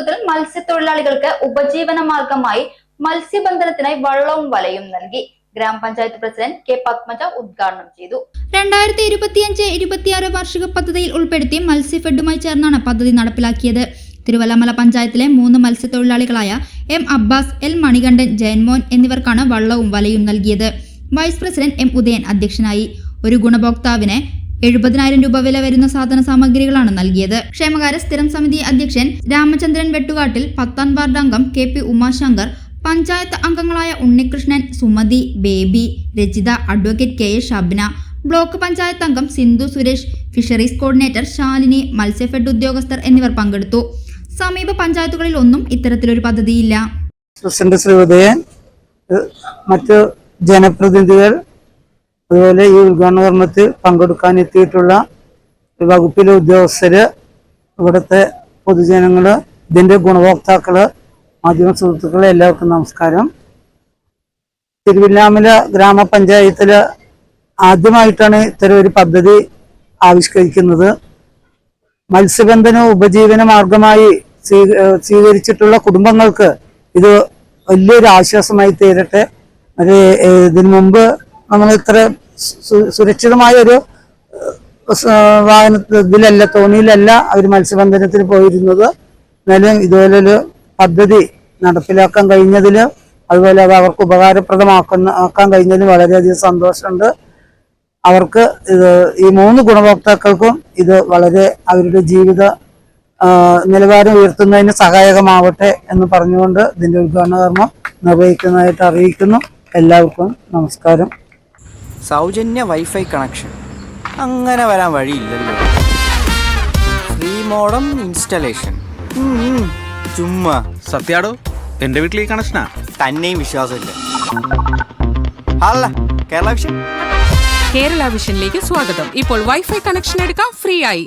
നേതൃത്വത്തിൽ മത്സ്യത്തൊഴിലാളികൾക്ക് ഉപജീവന മാർഗമായി മത്സ്യബന്ധനത്തിനായി വള്ളവും വലയും നൽകി. ഗ്രാമപഞ്ചായത്ത് പ്രസിഡന്റ് കെ പത്മജ ഉദ്ഘാടനം ചെയ്തു. 2025-26 വാർഷിക പദ്ധതിയിൽ ഉൾപ്പെടുത്തി മത്സ്യഫെഡുമായി ചേർന്നാണ് പദ്ധതി നടപ്പിലാക്കിയത്. തിരുവല്ലമല പഞ്ചായത്തിലെ 3 മത്സ്യത്തൊഴിലാളികളായ എം അബ്ബാസ്, എൽ മണികണ്ഠൻ, ജയൻമോൻ എന്നിവർക്കാണ് വള്ളവും വലയും നൽകിയത്. വൈസ് പ്രസിഡന്റ് എം ഉദയൻ അധ്യക്ഷനായി. ഒരു ഗുണഭോക്താവിന് 70,000 രൂപ വില വരുന്ന സാധന സാമഗ്രികളാണ് നൽകിയത്. ക്ഷേമകാര്യ സ്ഥിരം സമിതി അധ്യക്ഷൻ രാമചന്ദ്രൻ വെട്ടുകാട്ടിൽ, 10ാം വാർഡ് അംഗം KP ഉമാശങ്കർ, പഞ്ചായത്ത് അംഗങ്ങളായ Unnikrishnan, Sumathi, baby, Rajitha, advocate KA Shabna, block panchayat അംഗം സിന്ധു സുരേഷ്, ഫിഷറീസ് കോർഡിനേറ്റർ ശാലിനി, മത്സ്യഫെഡ് ഉദ്യോഗസ്ഥർ എന്നിവർ പങ്കെടുത്തു. സമീപ പഞ്ചായത്തുകളിൽ ഒന്നും ഇത്തരത്തിലൊരു പദ്ധതിയില്ല. പ്രസിഡന്റ് ശ്രീ ഉദയൻ, മറ്റ് ജനപ്രതിനിധികൾ, അതുപോലെ ഈ ഉദ്ഘാടനത്തിൽ പങ്കെടുക്കാൻ എത്തിയിട്ടുള്ള വകുപ്പിലെ ഉദ്യോഗസ്ഥര്, ഇവിടുത്തെ പൊതുജനങ്ങള്, ഇതിന്റെ ഗുണഭോക്താക്കള്, മാധ്യമ സുഹൃത്തുക്കളെ എല്ലാവർക്കും നമസ്കാരം. തിരുവല്ലാമല ഗ്രാമപഞ്ചായത്തില് ആദ്യമായിട്ടാണ് ഇത്തരം ഒരു പദ്ധതി ആവിഷ്കരിക്കുന്നത്. മത്സ്യബന്ധന ഉപജീവന മാർഗമായി സ്വീകരിച്ചിട്ടുള്ള കുടുംബങ്ങൾക്ക് ഇത് വലിയൊരു ആശ്വാസമായി തീരട്ടെ. ഇതിനു മുമ്പ് നമ്മൾ ഇത്ര സുരക്ഷിതമായ ഒരു ഇതിലല്ല, തോണിയിലല്ല അവർ മത്സ്യബന്ധനത്തിന് പോയിരുന്നത്. എന്നാലും ഇതുപോലൊരു പദ്ധതി നടപ്പിലാക്കാൻ കഴിഞ്ഞതിൽ, അതുപോലെ അത് അവർക്ക് ഉപകാരപ്രദമാക്കാൻ കഴിഞ്ഞതിൽ വളരെയധികം സന്തോഷമുണ്ട്. അവർക്ക് ഈ 3 ഗുണഭോക്താക്കൾക്കും ഇത് വളരെ അവരുടെ ജീവിത നിലവാരം ഉയർത്തുന്നതിന് സഹായകമാവട്ടെ എന്ന് പറഞ്ഞുകൊണ്ട് ഇതിന്റെ ഉദ്ഘാടന കർമ്മം നിർവഹിക്കുന്നതായിട്ട് അറിയിക്കുന്നു. എല്ലാവർക്കും നമസ്കാരം. സൗജന്യ വൈഫൈ കണക്ഷൻ അങ്ങനെ വരാൻ വഴിയില്ലല്ലോ. ഫ്രീ മോഡം ഇൻസ്റ്റലേഷൻ ചുമ്മാ. സത്യാടോ, എന്റെ വീട്ടിൽ ഈ കണക്ഷനാ. തന്നെയും വിശ്വാസമില്ല. അല്ല, കേരള വിഷൻ. കേരള വിഷനിലേക്ക് സ്വാഗതം. ഇപ്പോൾ വൈഫൈ കണക്ഷൻ എടുക്കാം ഫ്രീ ആയി.